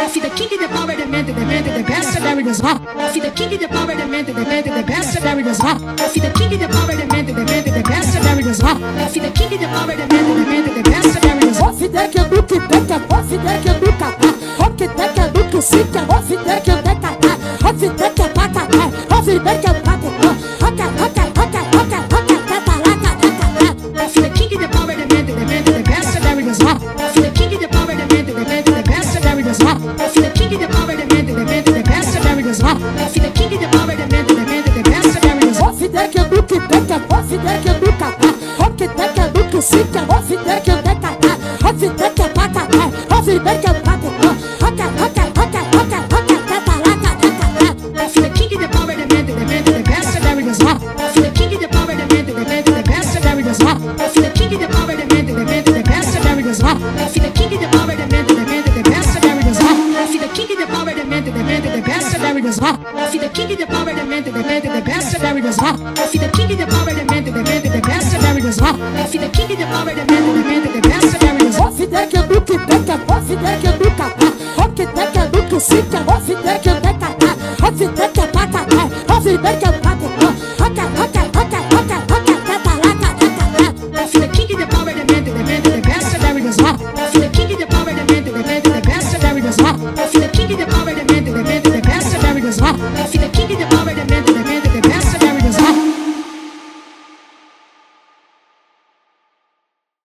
See the king in the power, the man, the best, there it is. See the king in the power, the man, the best, there it is. See the king in the power, the man, the best, there it is. See the king in the power, the man, the best, there it is. Ofide que do que peca, ofide que do capa, ofide que do que sica, ofide que peca, ofide que paca, ofide que paca, See the king in the power, the man, the best, there it is. See the king in the power, the man, the best, there it is. See the king in the power, the man, the best, there it is. See the king in the power, the man, the best, there it is. ofide que do que peca, ofide que do capa, ofide que do que sica, ofide que peca, ofide que paca, ofide que paca, See the king in the power, the man, the best, there it is. See the king in the power, the man, the best, there it is. See the king in the power, the man, the best, there it is. See the king in the power, the man, the best, there it is. See the king in the power, the man, the best, there it is. See the king in the power, the man, the best, there it is. See the king in the power, the man, the best, there it is. See the king in the power, the man, the best, there it is. ofide que do que peca, ofide que do capa, ofide que do que sica, ofide que peca, ofide que paca, ofide que